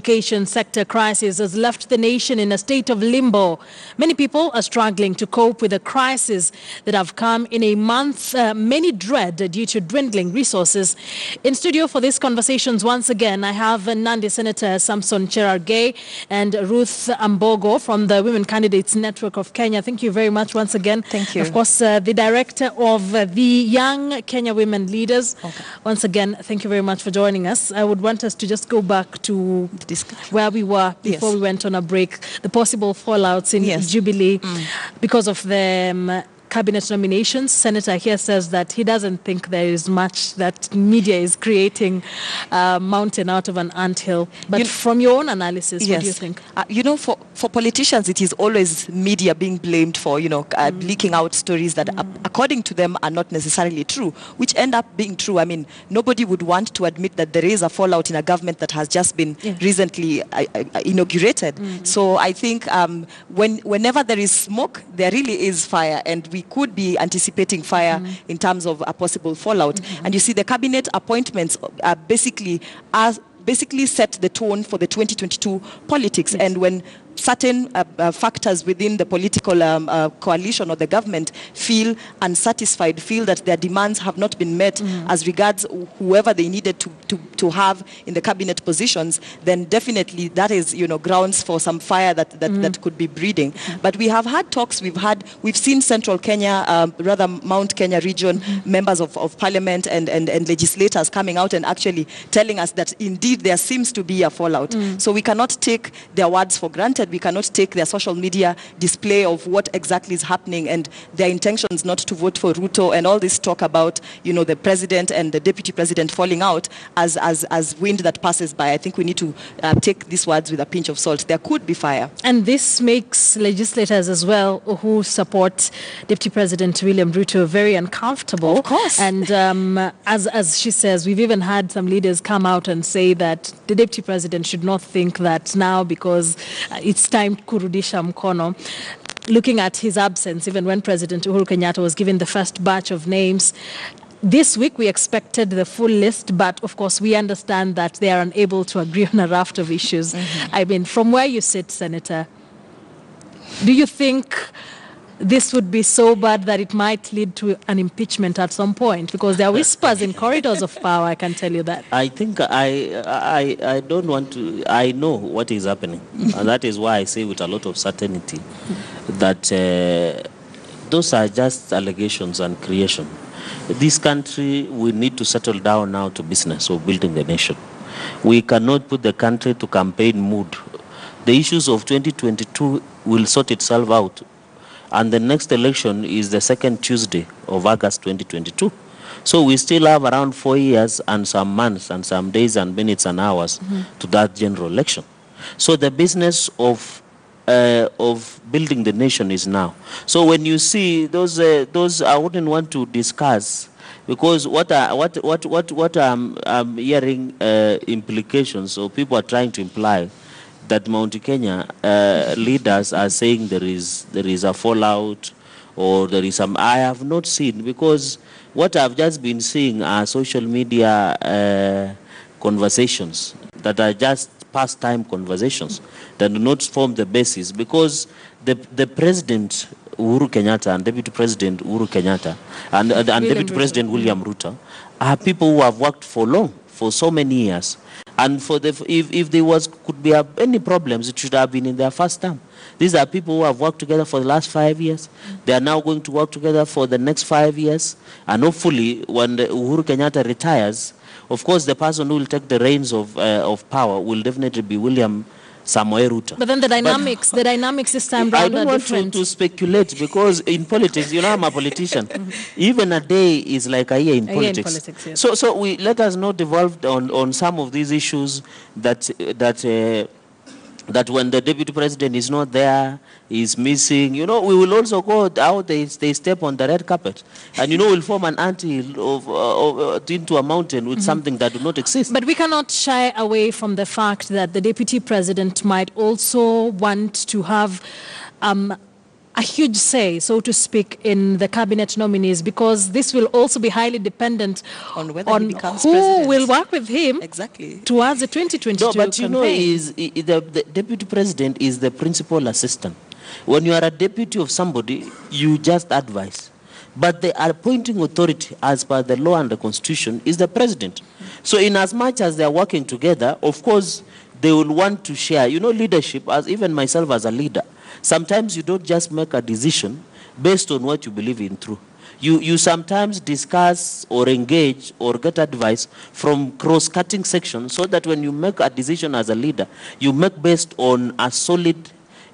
education sector crisis has left the nation in a state of limbo. Many people are struggling to cope with the crisis that have come in a month many dread due to dwindling resources. In studio for these conversations once again, I have Nandi Senator Samson Cherargei and Ruth Ambogo from the Women Candidates Network of Kenya. Thank you very much once again. Thank you. Of course, the director of the Young Kenya Women Leaders. Okay. Once again, thank you very much for joining us. I would want us to just go back to where we were before we went on a break, the possible fallouts in Jubilee because of the cabinet nominations. Senator here says that he doesn't think there is much, that media is creating a mountain out of an anthill. But from your own analysis, what do you think? For politicians, it is always media being blamed for, leaking out stories that, according to them, are not necessarily true, which end up being true. I mean, nobody would want to admit that there is a fallout in a government that has just been recently inaugurated. So I think whenever there is smoke, there really is fire, and we could be anticipating fire in terms of a possible fallout. And you see, the cabinet appointments are basically set the tone for the 2022 politics. And when certain factors within the political coalition or the government feel unsatisfied, feel that their demands have not been met as regards whoever they needed to have in the cabinet positions, then definitely that is grounds for some fire that could be breeding. But we have had talks, we've seen Central Kenya, rather Mount Kenya region, members of parliament and legislators coming out and actually telling us that indeed there seems to be a fallout. So we cannot take their words for granted. We cannot take their social media display of what exactly is happening and their intentions not to vote for Ruto and all this talk about, the president and the deputy president falling out as wind that passes by. I think we need to take these words with a pinch of salt. There could be fire. And this makes legislators as well who support Deputy President William Ruto very uncomfortable. Of course. And as she says, we've even had some leaders come out and say that the Deputy President should not think that now because it's time kurudisha mkono. Looking at his absence, even when President Uhuru Kenyatta was given the first batch of names, this week we expected the full list, but of course we understand that they are unable to agree on a raft of issues. I mean, from where you sit, Senator, do you think this would be so bad that it might lead to an impeachment at some point? Because there are whispers in corridors of power, I can tell you that. I think I don't want to, I know what is happening. And that is why I say with a lot of certainty that those are just allegations and creation. This country, we need to settle down now to business of building the nation. We cannot put the country to campaign mood. The issues of 2022 will sort itself out. And the next election is the second Tuesday of August 2022. So we still have around 4 years and some months and some days and minutes and hours to that general election. So the business of building the nation is now. So when you see those I wouldn't want to discuss, because what I'm hearing implications, or people are trying to imply that Mount Kenya leaders are saying there is a fallout or there is some. I have not seen, because what I've just been seeing are social media conversations that are just pastime conversations that do not form the basis, because the President Uhuru Kenyatta and Deputy President Uhuru Kenyatta and Deputy President William Ruto are people who have worked for so many years. And if there could be any problems, it should have been in their first term. These are people who have worked together for the last 5 years. They are now going to work together for the next 5 years. And hopefully, when Uhuru Kenyatta retires, of course, the person who will take the reins of power will definitely be William Samoei Ruto. But then the dynamics this time round are different. I don't want to speculate, because in politics, I'm a politician. Even a day is like a year in politics. Yes. So let us not devolve on some of these issues that when the deputy president is not there, is missing. We will also go out, they step on the red carpet. And, we'll form an anthill into a mountain with something that do not exist. But we cannot shy away from the fact that the deputy president might also want to have a huge say, so to speak, in the cabinet nominees, because this will also be highly dependent on whether he becomes who president. will work with him Exactly. towards the 2022 No, but you campaign. know, the deputy president is the principal assistant. When you are a deputy of somebody, you just advise. But the appointing authority, as per the law and the constitution, is the president. So in as much as they are working together, of course, they will want to share. You know, leadership, as even myself as a leader, sometimes you don't just make a decision based on what you believe in through. You sometimes discuss or engage or get advice from cross-cutting sections, so that when you make a decision as a leader, you make based on a solid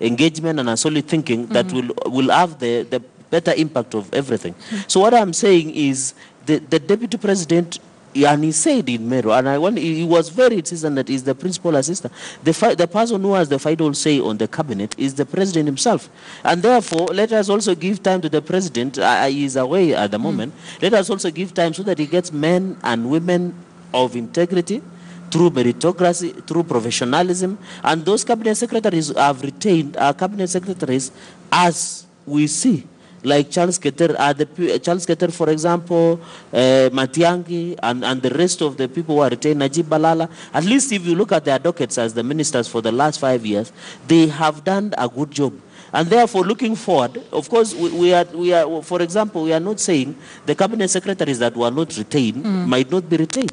engagement and a solid thinking that will have the better impact of everything. So what I'm saying is the deputy president, and he said in Mero, and he was very insistent that he's the principal assistant. The person who has the final say on the cabinet is the president himself. And therefore, let us also give time to the president. He is away at the moment. Let us also give time so that he gets men and women of integrity, through meritocracy, through professionalism. And those cabinet secretaries have retained our cabinet secretaries as we see. Like Charles Keter, for example, Matiangi, and the rest of the people who are retained, Najib Balala. At least if you look at their dockets as the ministers for the last 5 years, they have done a good job. And therefore, looking forward, of course, we are, for example, we are not saying the cabinet secretaries that were not retained might not be retained.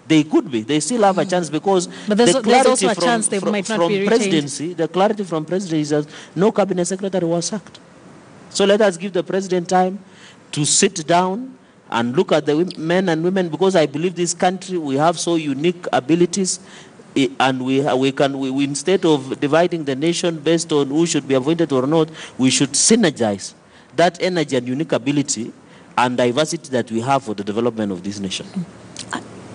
They could be. They still have a chance, because but there's also a chance they might not be retained. Presidency, the clarity from presidency is that no cabinet secretary was sacked. So let us give the president time to sit down and look at the men and women, because I believe this country, we have so unique abilities, and we instead of dividing the nation based on who should be appointed or not, we should synergize that energy and unique ability and diversity that we have for the development of this nation.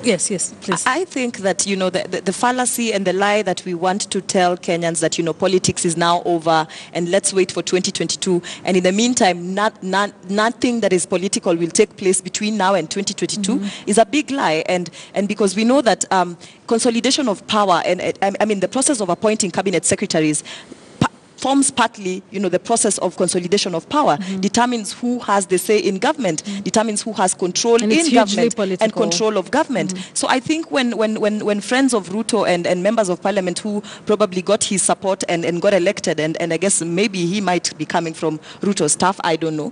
Yes, please. I think that, you know, the fallacy and the lie that we want to tell Kenyans that, you know, politics is now over and let's wait for 2022. And in the meantime, nothing that is political will take place between now and 2022 is a big lie. And because we know that consolidation of power and, I mean, the process of appointing cabinet secretaries forms partly, you know, the process of consolidation of power, determines who has the say in government, determines who has control and in government political. and control of government. So I think when friends of Ruto and members of parliament who probably got his support and got elected, and I guess maybe he might be coming from Ruto's staff, I don't know.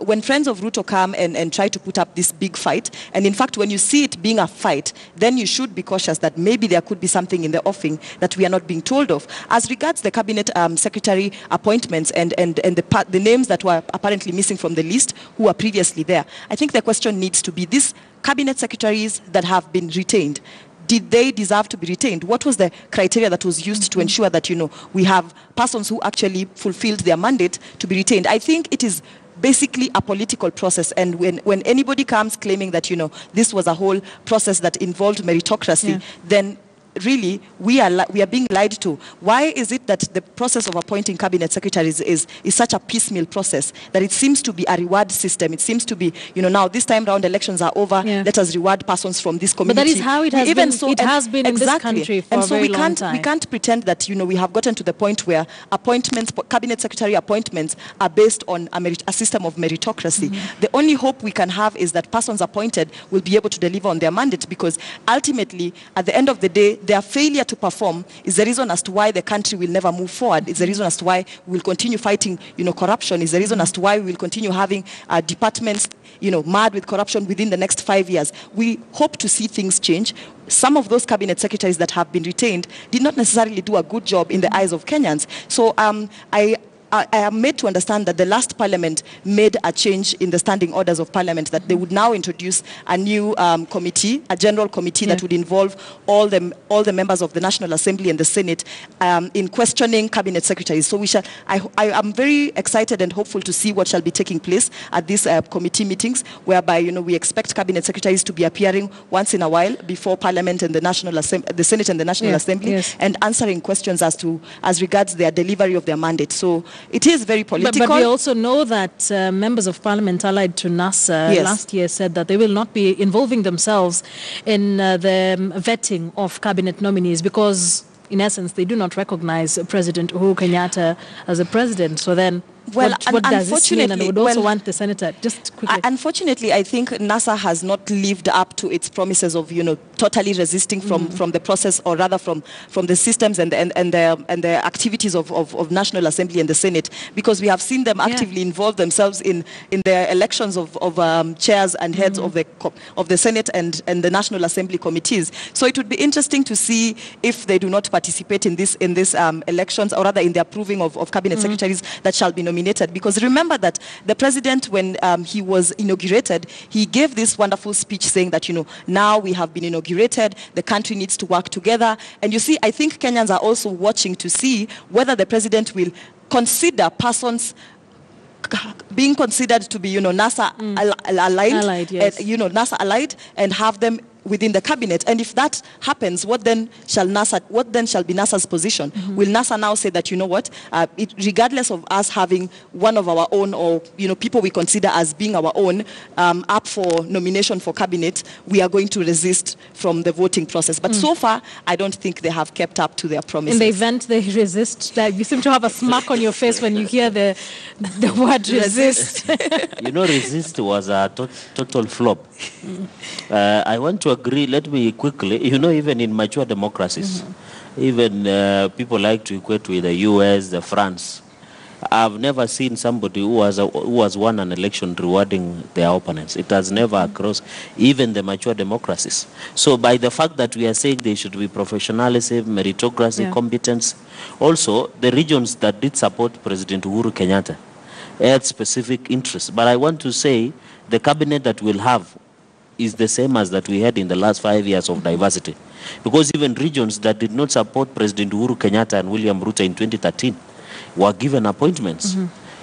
When friends of Ruto come and try to put up this big fight, and in fact when you see it being a fight, then you should be cautious that maybe there could be something in the offing that we are not being told of. As regards the cabinet secretary appointments and the names that were apparently missing from the list who were previously there, I think the question needs to be, these cabinet secretaries that have been retained, did they deserve to be retained? What was the criteria that was used to ensure that, you know, we have persons who actually fulfilled their mandate to be retained? I think it is basically a political process, and when anybody comes claiming that, you know, this was a whole process that involved meritocracy, then really we are being lied to. Why is it that the process of appointing cabinet secretaries is such a piecemeal process, that it seems to be a reward system? It seems to be, you know, now this time round elections are over, let us reward persons from this community. But that is how it has been. It has been in this country for a very long time. We can't pretend that, you know, we have gotten to the point where appointments, cabinet secretary appointments, are based on a system of meritocracy. The only hope we can have is that persons appointed will be able to deliver on their mandate, because ultimately, at the end of the day, their failure to perform is the reason as to why the country will never move forward. It's the reason as to why we will continue fighting, you know, corruption. It's the reason as to why we will continue having departments, you know, mad with corruption within the next 5 years. We hope to see things change. Some of those cabinet secretaries that have been retained did not necessarily do a good job in the eyes of Kenyans. So I am made to understand that the last parliament made a change in the standing orders of parliament, that they would now introduce a new committee, a general committee that would involve all the members of the National Assembly and the Senate in questioning cabinet secretaries. So I am very excited and hopeful to see what shall be taking place at these committee meetings, whereby, you know, we expect cabinet secretaries to be appearing once in a while before parliament and the Senate and the National Assembly, and answering questions as regards their delivery of their mandate. So it is very political. But we also know that members of parliament allied to NASA last year said that they will not be involving themselves in the vetting of cabinet nominees, because in essence they do not recognize President Uhuru Kenyatta as a president. So then Well, what does this mean? And I would also well, want the senator, just quickly. Unfortunately, I think NASA has not lived up to its promises of, totally resisting from the process, or rather from the systems and the activities of National Assembly and the Senate, because we have seen them actively involve themselves in the elections of chairs and heads of the Senate and the National Assembly committees. So it would be interesting to see if they do not participate in this elections, or rather in the approving of cabinet secretaries that shall be nominated. Because remember that the president, when he was inaugurated, he gave this wonderful speech saying that, now we have been inaugurated, the country needs to work together. And you see, I think Kenyans are also watching to see whether the president will consider persons being considered to be, NASA allied, yes. NASA allied, and have them within the cabinet. And if that happens, what then shall be NASA's position? Will NASA now say that, regardless of us having one of our own, or people we consider as being our own, up for nomination for cabinet, we are going to resist from the voting process? But so far, I don't think they have kept up to their promises. In the event they resist, you seem to have a smirk on your face when you hear the word resist. Resist was a total flop. I want to agree. Let me quickly, even in mature democracies, even people like to equate with the US, the France. I've never seen somebody who has won an election rewarding their opponents. It has never across even the mature democracies. So by the fact that we are saying there should be professionalism, meritocracy, competence, also the regions that did support President Uhuru Kenyatta had specific interests. But I want to say the cabinet that we'll have is the same as that we had in the last 5 years of diversity. Because even regions that did not support President Uhuru Kenyatta and William Ruto in 2013 were given appointments.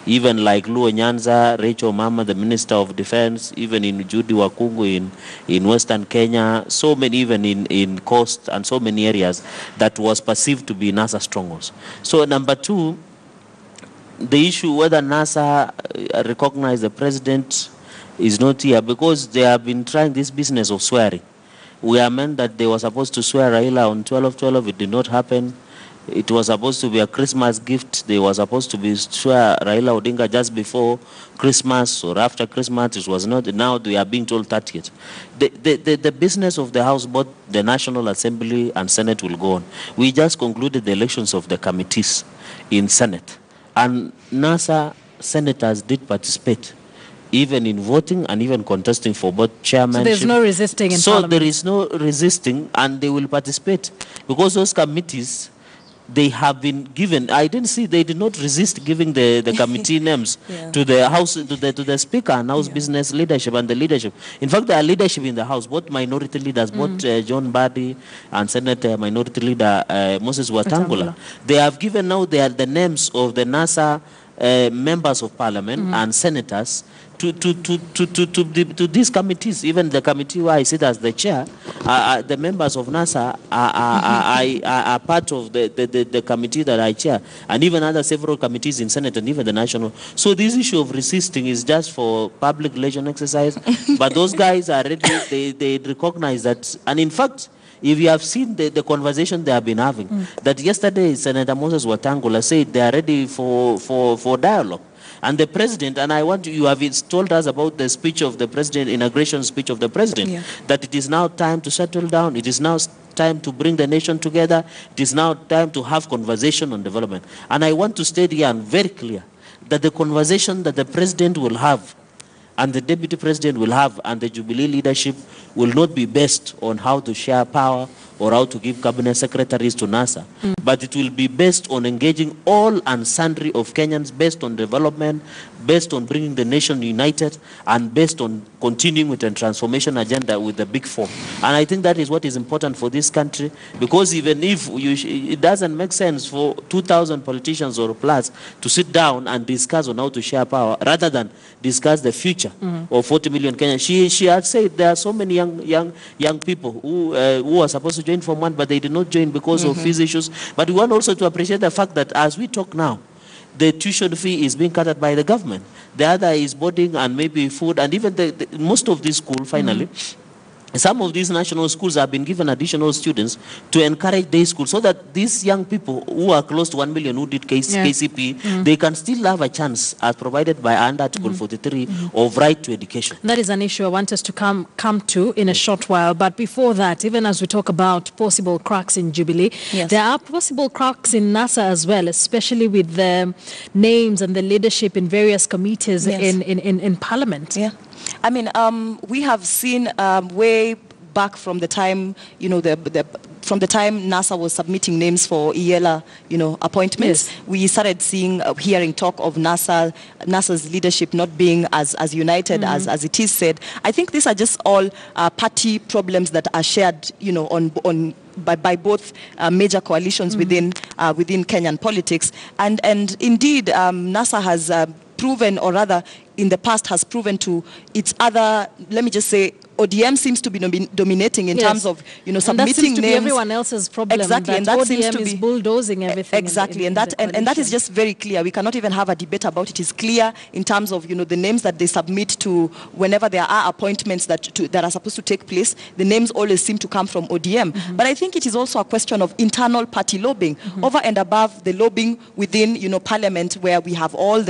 Even like Luo Nyanza, Rachel Mama, the Minister of Defense, even in Judy Wakungu in Western Kenya, so many even in Coast and so many areas that was perceived to be NASA strongholds. So number two, the issue whether NASA recognize the president is not here, because they have been trying this business of swearing. We are meant that they were supposed to swear Raila on 12/12. It did not happen. It was supposed to be a Christmas gift. They were supposed to be swear Raila Odinga just before Christmas or after Christmas. It was not. Now they are being told 30th. The business of the House, both the National Assembly and Senate, will go on. We just concluded the elections of the committees in Senate. And NASA senators did participate, even in voting and even contesting for both chairmanship. So there's no resisting in Parliament. There is no resisting, and they will participate, because those committees, they have been given. I didn't see, they did not resist giving the committee names to the House, to the Speaker and House business leadership and the leadership. In fact, there are leadership in the House, both minority leaders, both John Badi and Senate Minority Leader Moses Wetangula. They have given now the names of the NASA members of Parliament and senators to these committees. Even the committee where I sit as the chair, the members of NASA are part of the committee that I chair, and even other several committees in Senate and even the national. So this issue of resisting is just for public relation exercise, but those guys are ready. They recognize that, and in fact, if you have seen the conversation they have been having, that yesterday Senator Moses Wetangula said they are ready for dialogue. And the president, and you have told us about the speech of the president, inauguration speech of the president, that it is now time to settle down. It is now time to bring the nation together. It is now time to have conversation on development. And I want to state here and very clear that the conversation that the president will have and the deputy president will have and the Jubilee leadership will not be based on how to share power or how to give cabinet secretaries to NASA, but it will be based on engaging all and sundry of Kenyans, based on development, based on bringing the nation united, and based on continuing with the transformation agenda with the big four. And I think that is what is important for this country, because even if it doesn't make sense for 2,000 politicians or plus to sit down and discuss on how to share power rather than discuss the future of 40 million Kenyans. She had said there are so many young people who are supposed to join Form 1, but they did not join because of fees issues. But we want also to appreciate the fact that as we talk now, the tuition fee is being cut by the government. The other is boarding and maybe food, and even most of this school finally Some of these national schools have been given additional students to encourage day school so that these young people who are close to 1 million who did KCP, they can still have a chance as provided by under Article 43 of right to education. That is an issue I want us to come to in a short while. But before that, even as we talk about possible cracks in Jubilee, there are possible cracks in NASA as well, especially with the names and the leadership in various committees in Parliament. Yeah. I mean, we have seen way back from the time, from the time NASA was submitting names for ELA, appointments, we started hearing talk of NASA's leadership not being as united as it is said. I think these are just all party problems that are shared, by both major coalitions within Kenyan politics. And indeed, NASA has proven, or rather in the past has proven to its other, let me just say, ODM seems to be dominating in terms of, submitting names. And that seems to be everyone else's problem. Exactly, and that seems to be bulldozing everything. Exactly, and that is just very clear. We cannot even have a debate about it. It's clear in terms of, the names that they submit to whenever there are appointments that are supposed to take place. The names always seem to come from ODM. But I think it is also a question of internal party lobbying, over and above the lobbying within, Parliament, where we have all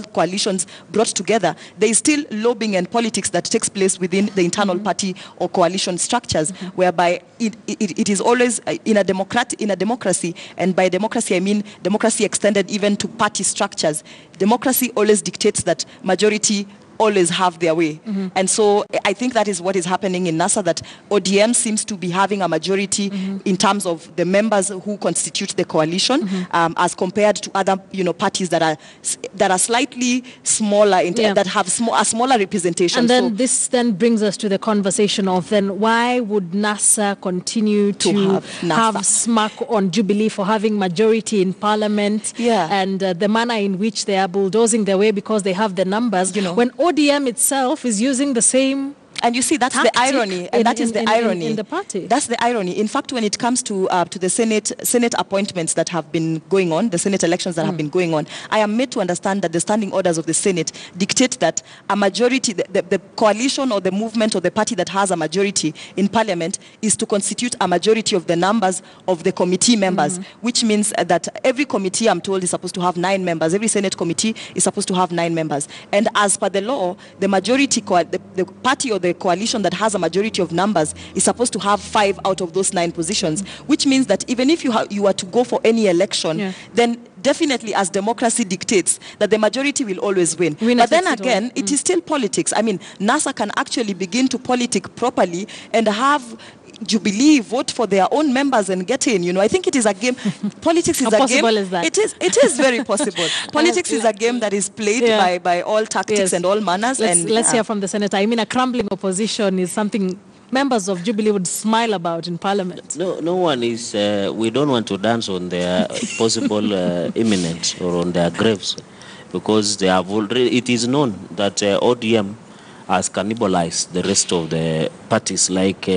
coalitions brought together. There is still lobbying and politics that takes place within the internal party or coalition structures, whereby it is always in a democracy, and by democracy I mean democracy extended even to party structures. Democracy always dictates that majority always have their way. And so I think that is what is happening in NASA, that ODM seems to be having a majority in terms of the members who constitute the coalition, as compared to other parties that are slightly smaller, that have a smaller representation. And then this then brings us to the conversation of then why would NASA continue to have smack on Jubilee for having majority in Parliament, and the manner in which they are bulldozing their way because they have the numbers, when ODM itself is using the same. And you see, that's the irony, and that is the irony in the party. That's the irony. In fact, when it comes to the Senate appointments that have been going on, the Senate elections that have been going on, I am made to understand that the standing orders of the Senate dictate that a majority, the coalition or the movement or the party that has a majority in Parliament is to constitute a majority of the numbers of the committee members, which means that every committee, I'm told, is supposed to have 9 members. Every Senate committee is supposed to have 9 members. And as per the law, the majority, the party or the coalition that has a majority of numbers is supposed to have 5 out of those 9 positions, which means that even if you are to go for any election, then definitely, as democracy dictates, that the majority will always win. But then again, it is still politics. I mean, NASA can actually begin to politic properly and have Jubilee vote for their own members and get in. I think it is a game. Politics is a game. How possible is that? It is very possible. Politics is a game that is played by all tactics and all manners. Let's hear from the senator. I mean, a crumbling opposition is something members of Jubilee would smile about in Parliament. No one is. We don't want to dance on their possible imminent or on their graves, because they have already. It is known that ODM has cannibalized the rest of the parties, like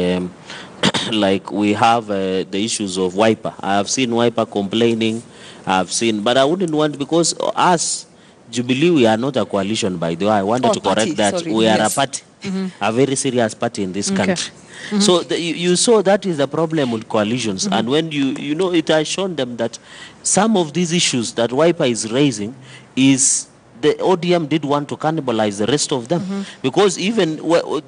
we have the issues of Wiper. I have seen Wiper complaining. But I wouldn't want, because us, Jubilee, we are not a coalition, by the way. I wanted to correct that. Sorry. We are a party, a very serious party in this country. So you saw that is the problem with coalitions. And when it has shown them that some of these issues that Wiper is raising is the ODM did want to cannibalize the rest of them, because even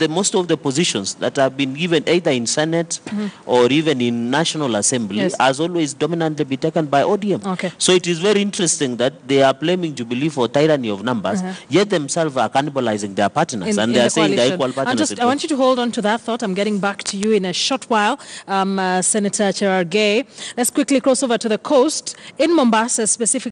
most of the positions that have been given either in Senate or even in National Assembly has always dominantly been taken by ODM. So it is very interesting that they are blaming Jubilee for tyranny of numbers, yet themselves are cannibalizing their partners, and they are saying they're equal partners. I want you to hold on to that thought. I'm getting back to you in a short while. Senator Cherargei. Let's quickly cross over to the coast in Mombasa specifically.